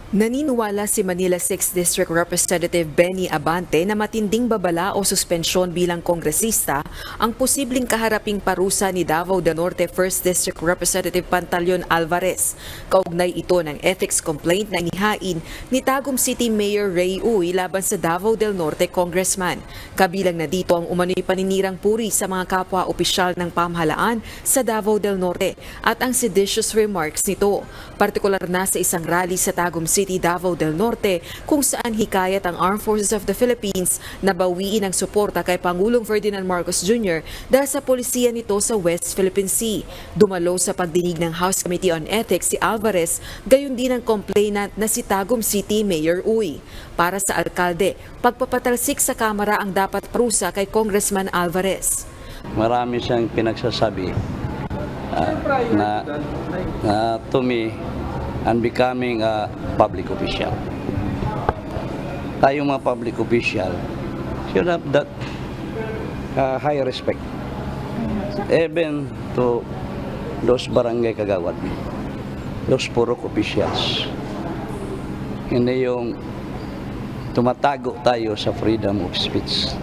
Naniniwala si Manila 6th District Representative Benny Abante na matinding babala o suspensyon bilang kongresista ang posibleng kaharaping parusa ni Davao del Norte 1st District Representative Pantaleon Alvarez. Kaugnay ito ng ethics complaint na inihain ni Tagum City Mayor Ray Uy laban sa Davao del Norte congressman. Kabilang na dito ang umano'y paninirang puri sa mga kapwa-opisyal ng pamahalaan sa Davao del Norte at ang seditious remarks nito, partikular na sa isang rally sa Tagum City, Davao del Norte kung saan hikayat ang Armed Forces of the Philippines na bawiin ang suporta kay Pangulong Ferdinand Marcos Jr. dahil sa polisiya nito sa West Philippine Sea. Dumalo sa pagdinig ng House Committee on Ethics si Alvarez, gayon din ang complainant na si Tagum City Mayor Uy. Para sa alkalde, pagpapatalsik sa Kamara ang dapat parusa kay Congressman Alvarez. Marami siyang pinagsasabi na to me, and becoming a public official. Tayong mga public official should have that high respect. Even to those barangay kagawad, those purok officials. Hindi yung tumatago tayo sa freedom of speech.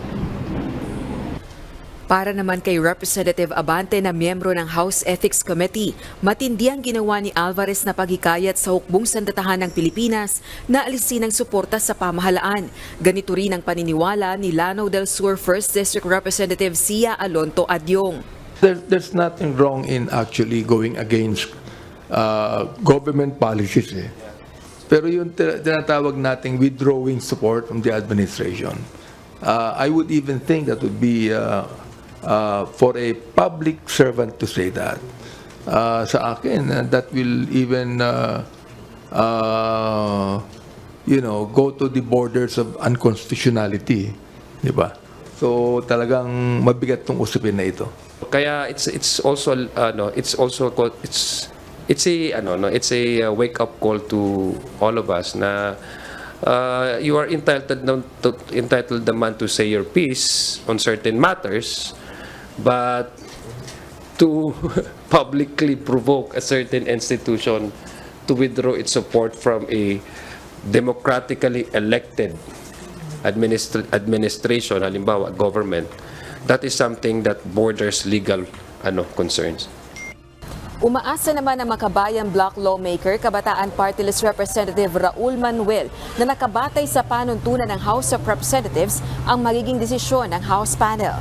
Para naman kay Representative Abante na miyembro ng House Ethics Committee, matindi ang ginawa ni Alvarez na paghikayat sa hukbong sandatahan ng Pilipinas na alisin ang suporta sa pamahalaan. Ganito rin ang paniniwala ni Lanao del Sur 1st District Representative Sia Alonto Adyong. There's nothing wrong in actually going against government policies. Pero yung tinatawag nating withdrawing support from the administration, I would even think that would be for a public servant to say that. Sa akin, that will even go to the borders of unconstitutionality, di ba? So talagang mabigat tong usapin na ito. Kaya it's a wake up call to all of us na you are entitled naman to say your piece on certain matters, but to publicly provoke a certain institution to withdraw its support from a democratically elected administration, halimbawa government, that is something that borders legal concerns. Umaasa naman ang Makabayan Bloc lawmaker, Kabataan Party List Representative Raul Manuel na nakabatay sa panuntunan ng House of Representatives ang magiging desisyon ng House panel.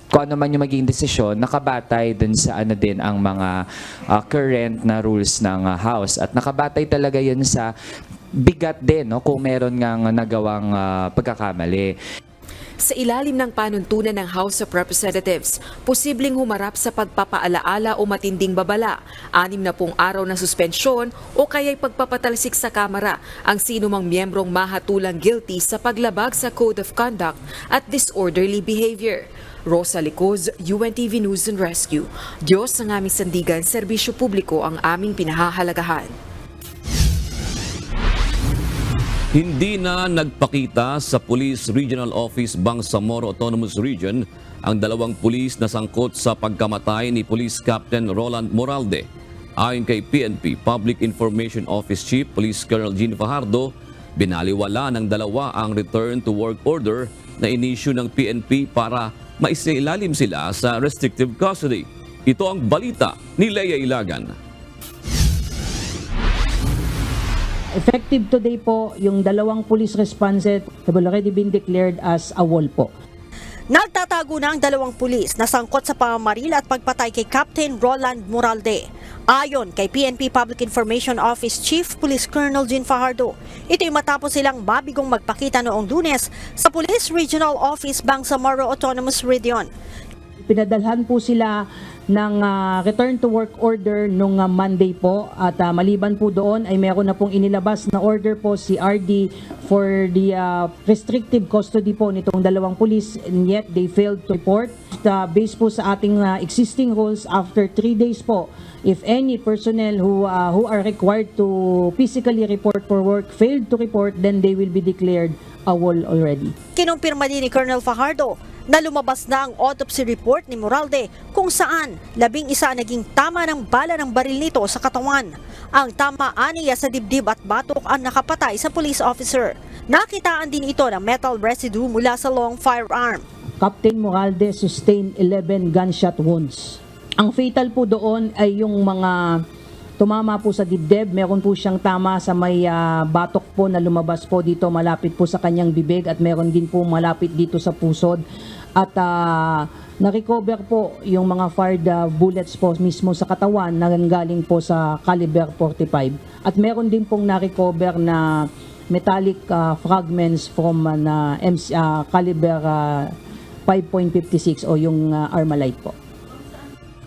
Kung ano man yung magiging desisyon, nakabatay dun sa din ang mga current na rules ng House at nakabatay talaga yun sa bigat din kung meron ngang nagawang pagkakamali. Sa ilalim ng panuntunan ng House of Representatives, posibleng humarap sa pagpapaalaala o matinding babala, 60 araw na suspensyon o kaya'y pagpapatalsik sa Kamara ang sinumang miyembrong mahatulang guilty sa paglabag sa Code of Conduct at disorderly behavior. Rosa Licoz, UNTV News and Rescue. Diyos ang aming sandigan, serbisyo publiko ang aming pinahahalagahan. Hindi na nagpakita sa Police Regional Office Bangsamoro Autonomous Region ang 2 pulis na sangkot sa pagkamatay ni Police Captain Roland Moralde. Ayon kay PNP Public Information Office Chief Police Colonel Gene Fajardo, binaliwala ng 2 ang return to work order na inisyu ng PNP para maisailalim sila sa restrictive custody. Ito ang balita ni Leia Ilagan. Effective today po, yung 2 police responses have already been declared as AWOL po. Nagtatago na ang 2 pulis na sangkot sa pamamaril at pagpatay kay Captain Roland Moralde. Ayon kay PNP Public Information Office Chief Police Colonel Gene Fajardo, ito'y matapos silang mabigong magpakita noong Lunes sa Police Regional Office Bangsamoro Autonomous Region. pinadalhan po sila ng return to work order nung Monday po at maliban po doon ay meron na pong inilabas na order po si RD for the restrictive custody po nitong dalawang pulis, and yet they failed to report. Based po sa ating existing rules, after 3 days po, if any personnel who are required to physically report for work failed to report, then they will be declared AWOL already. Kinumpirma din ni Colonel Fajardo na lumabas na ang autopsy report ni Moralde kung saan 11 naging tama ng bala ng baril nito sa katawan. Ang tamaan niya sa dibdib at batok ang nakapatay sa police officer. Nakitaan din ito ng metal residue mula sa long firearm. Captain Moralde sustained 11 gunshot wounds. Ang fatal po doon ay yung mga tumama po sa dibdib. Meron po siyang tama sa may batok po na lumabas po dito malapit po sa kanyang bibig at meron din po malapit dito sa pusod. At na-recover po yung mga fired bullets po mismo sa katawan na galing po sa caliber 45. At meron din pong na-recover na metallic fragments from caliber 5.56 o yung Armalite po.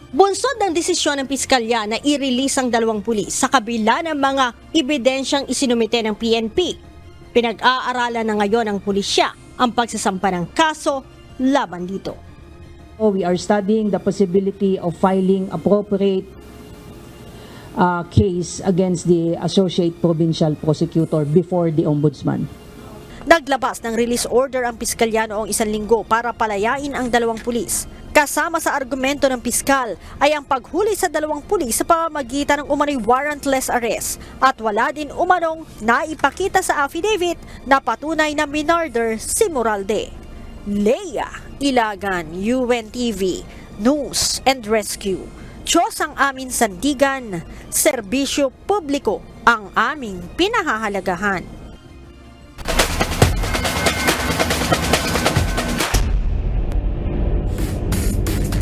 Bunsod ng desisyon ng piskalya na i-release ang dalawang pulis sa kabila ng mga ebidensyang isinumite ng PNP. Pinag-aaralan na ngayon ng pulisya ang pagsasampa ng kaso laban dito. We are studying the possibility of filing appropriate case against the Associate Provincial Prosecutor before the Ombudsman. Naglabas ng release order ang piskalya noong 1 linggo para palayain ang dalawang pulis. Kasama sa argumento ng piskal ay ang paghuli sa dalawang pulis sa pamamagitan ng umano'y warrantless arrest at wala din umanong naipakita sa affidavit na patunay na minurder si Moralde. Leia Ilagan, UNTV, News and Rescue. Diyos ang aming sandigan, serbisyo publiko ang aming pinahahalagahan.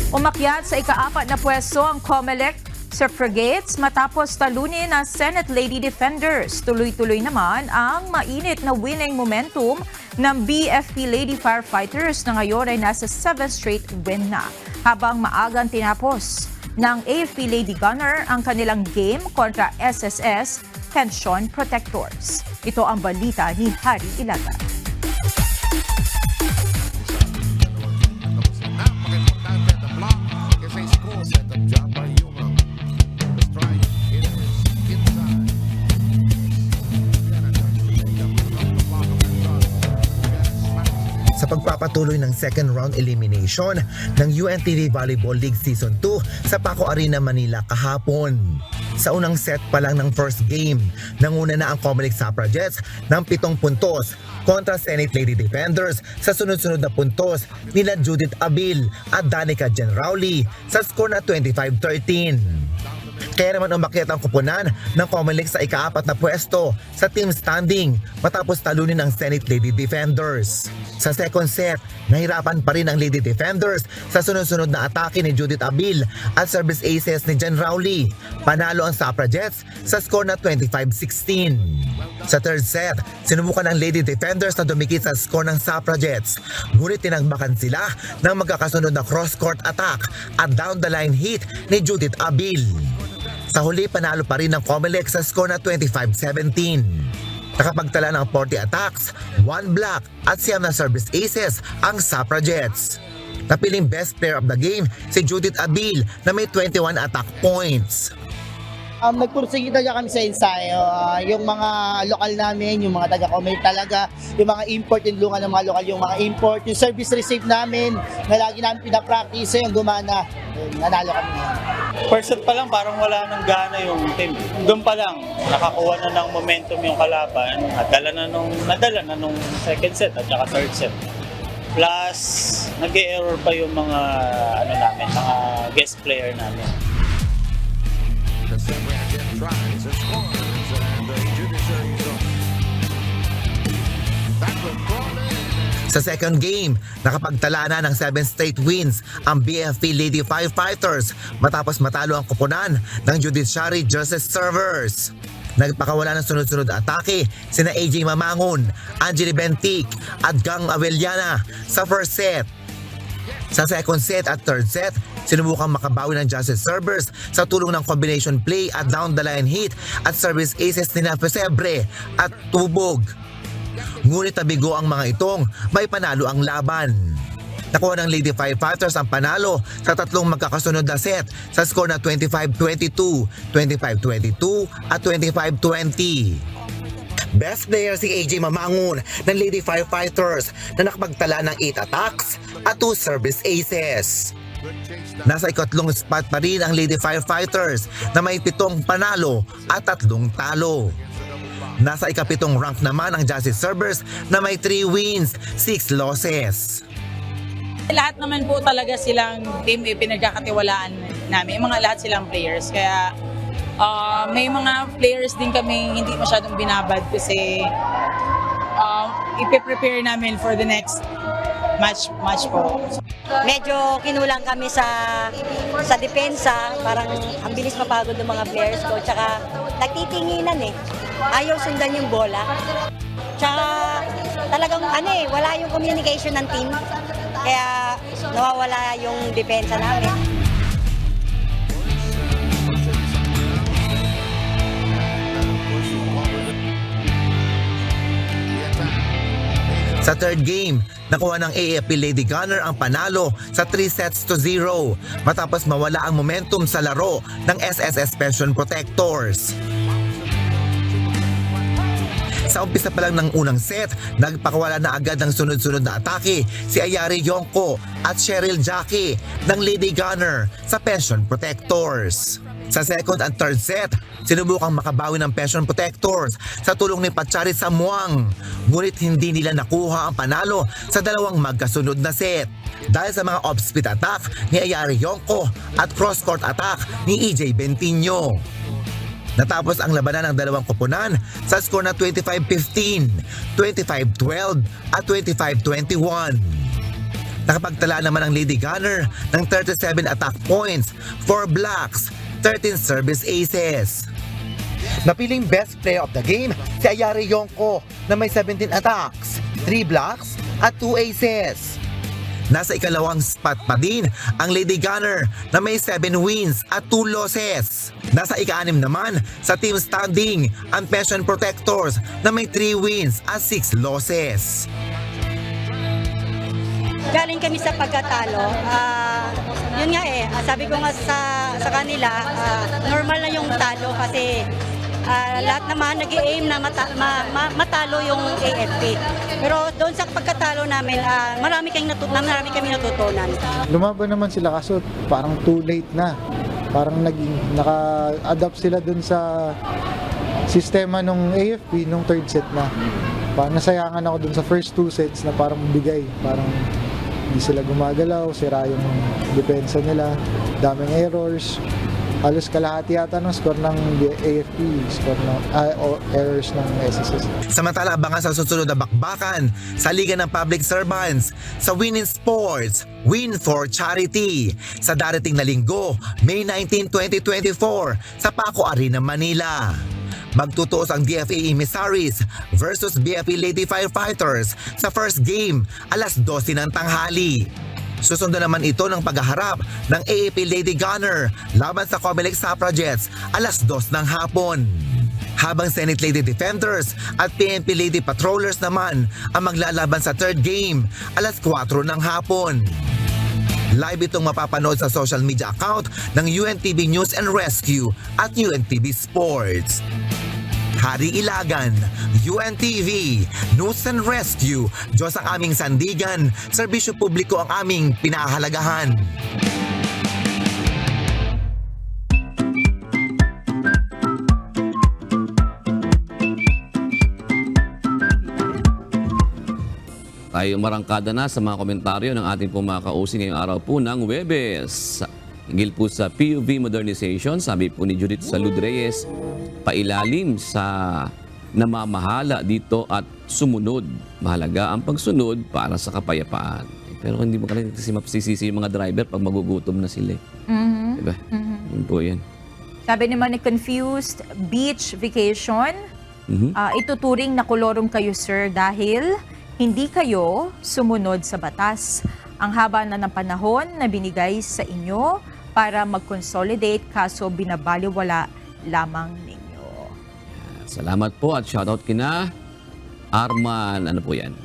Umakyat sa ika-4 na pwesto ang COMELEC suffragettes matapos talunin na Senate Lady Defenders. Tuloy-tuloy naman ang mainit na winning momentum ng BFP Lady Firefighters na ngayon ay nasa 7th straight win na. Habang maagang tinapos ng AFP Lady Gunner ang kanilang game kontra SSS Pension Protectors. Ito ang balita ni Harry Ilaga. Sa pagpapatuloy ng second round elimination ng UNTV Volleyball League Season 2 sa Paco Arena, Manila kahapon. Sa unang set pa lang ng first game, nanguna na ang COMELEC Suffragettes ng 7 puntos kontra Senate Lady Defenders sa sunod-sunod na puntos nila Judith Abil at Danica Genrauli sa score na 25-13. Kaya naman umakyat ang kupunan ng COMELEC sa ika-4 na pwesto sa team standing matapos talunin ang Senate Lady Defenders. Sa second set, nahirapan pa rin ang Lady Defenders sa sunod-sunod na atake ni Judith Abil at service aces ni Jen Rowley. Panalo ang Suffragettes sa score na 25-16. Sa third set, sinubukan ng Lady Defenders na dumikit sa score ng Suffragettes. Ngunit tinagbakan sila ng magkakasunod na cross-court attack at down-the-line hit ni Judith Abil. Sa huli, panalo pa rin ng COMELEC sa score na 25-17. Nakapagtala ng 40 attacks, 1 block at 9 na service aces ang Suffragettes. Napiling best player of the game si Judith Abil na may 21 attack points. Nagpursige talaga kami sa ensayo. Yung mga lokal namin, yung mga taga-COMELEC talaga, yung mga import, yung lungan ng mga lokal, yung mga import, yung service receive namin na lagi namin pinapractice, yung gumana, nanalo kami ngayon. First set pa lang parang wala nang gana yung team. Doon pa lang nakakuha na ng momentum yung kalaban at nadala na nung second set at saka third set. Plus nag-error pa yung mga mga guest player namin. Sa second game, nakapagtala na ng 7 straight wins ang BFP Lady Firefighters matapos matalo ang kupunan ng Judiciary Justice Servers. Nagpakawala ng sunod-sunod atake sina AJ Mamangon, Angeli Bentic at Gang Avellana sa first set. Sa second set at third set, sinubukang makabawi ng Justice servers sa tulong ng combination play at down the line hit at service aces ni Pesebre at Tubog. Ngunit nabigo ang mga itong may panalo ang laban. Nakuha ng Lady Firefighters ang panalo sa tatlong magkakasunod na set sa score na 25-22, 25-22 at 25-20. Best player si AJ Mamangon ng Lady Firefighters na nakapagtala ng 8 attacks at 2 service aces. Nasa ikatlong spot pa rin ang Lady Firefighters na may 7 panalo at 3 talo. Nasa ikapitong rank naman ang Justice Servers na may 3 wins, 6 losses. Lahat naman po talaga silang team pinagkakatiwalaan namin, yung mga lahat silang players. Kaya may mga players din kami hindi masyadong binabad kasi ipe-prepare namin for the next match po. Medyo kinulang kami sa depensa, parang ang bilis mapagod ng mga players ko, tsaka nagtitinginan ayaw sundan yung bola. Tsaka talagang wala yung communication ng team, kaya nawawala yung depensa namin. Sa third game, nakuha ng AFP Lady Gunner ang panalo sa 3-0 matapos mawala ang momentum sa laro ng SSS Pension Protectors. Sa umpisa pa lang ng unang set, nagpakawala na agad ng sunod-sunod na atake si Ayari Yonko at Cheryl Jackie ng Lady Gunner sa Pension Protectors. Sa second and third set, sinubukang makabawi ng Pension Protectors sa tulong ni Pachari Samuang, ngunit hindi nila nakuha ang panalo sa dalawang magkasunod na set dahil sa mga off-speed attack ni Ayari Yonko at cross-court attack ni EJ Bentinho. Natapos ang labanan ng dalawang koponan sa score na 25-15, 25-12 at 25-21. Nakapagtala naman ang Lady Gunner ng 37 attack points, 4 blocks, 13 service aces. Napiling best player of the game si Ayari Yonko na may 17 attacks, 3 blocks at 2 aces. Nasa ikalawang spot pa din ang Lady Gunner na may 7 wins at 2 losses. Nasa ika-6 naman sa team standing ang Pension Protectors na may 3 wins at 6 losses. Galing kami sa pagkatalo. Yun nga sabi ko nga sa kanila, normal na yung talo kasi lahat naman nag-i-aim na matalo yung AFP. Pero doon sa pagkatalo namin, marami kami natutunan. Lumaban naman sila kaso parang too late na. Parang naka-adapt sila doon sa sistema ng AFP nung third set na. Parang nasayangan ako doon sa first 2 sets na parang bigay. Parang hindi sila gumagalaw, sira yung depensa nila, daming errors. Halos kalahati yata ng score ng AFP, score ng errors ng SSS. Samantala, abangan sa susunod na bakbakan sa Liga ng Public Servants sa Win in Sports, Win for Charity sa darating na linggo, May 19, 2024 sa Paco Arena, Manila. Magtutuos ang DFA Emissaries versus BFP Lady Firefighters sa first game, alas 12 ng tanghali. Susunod naman ito ng paghaharap ng AAP Lady Gunner laban sa Comelec Suffragettes alas 2 ng hapon. Habang Senate Lady Defenders at PNP Lady Patrollers naman ang maglalaban sa third game alas 4 ng hapon. Live itong mapapanood sa social media account ng UNTV News and Rescue at UNTV Sports. Hari Ilagan, UNTV, News and Rescue, Diyos ang aming sandigan, serbisyo publiko ang aming pinahahalagahan. Tayo marangkada na sa mga komentaryo ng ating pumakausin ngayong araw po ng Huwebes. Hinggil po sa PUV modernization, sabi po ni Judith Salud Reyes, pailalim sa namamahala dito at sumunod. Mahalaga ang pagsunod para sa kapayapaan. Pero hindi mo kasi mapsisisi yung mga driver pag magugutom na sila. Diba? Yun po yan. Sabi naman ni Confused, beach vacation, ituturing na kolorum kayo sir dahil hindi kayo sumunod sa batas. Ang haba na ng panahon na binigay sa inyo para mag-consolidate kaso binabaliwala lamang ninyo. Salamat po at shoutout kina Arman, ano po yan?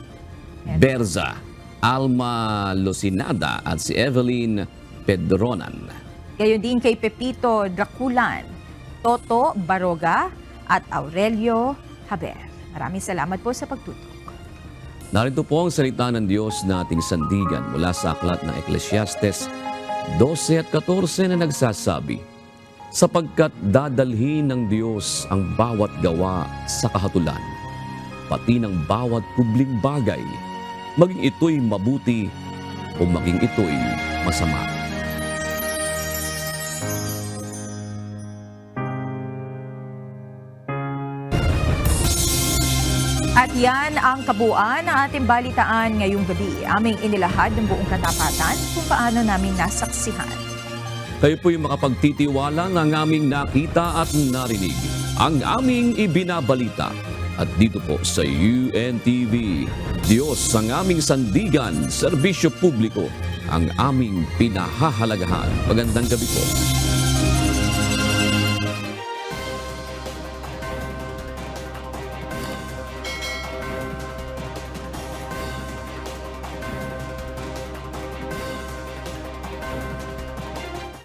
Berza, Alma Lucinada at si Evelyn Pedronan. Gayon din kay Pepito Draculan, Toto Baroga at Aurelio Haber. Maraming salamat po sa pagtutok. Narito po ang salita ng Diyos na ating sandigan mula sa aklat ng Ecclesiastes 12 at 14 na nagsasabi, sapagkat dadalhin ng Diyos ang bawat gawa sa kahatulan, pati ng bawat kubling bagay, maging ito'y mabuti o maging ito'y masama. At yan ang kabuuan ng ating balitaan ngayong gabi. Aming inilahad ng buong katapatan kung paano namin nasaksihan. Kayo po'y makapagtitiwala ng aming nakita at narinig, ang aming ibinabalita. At dito po sa UNTV, Diyos ang aming sandigan, serbisyo publiko, ang aming pinahahalagahan. Magandang gabi po.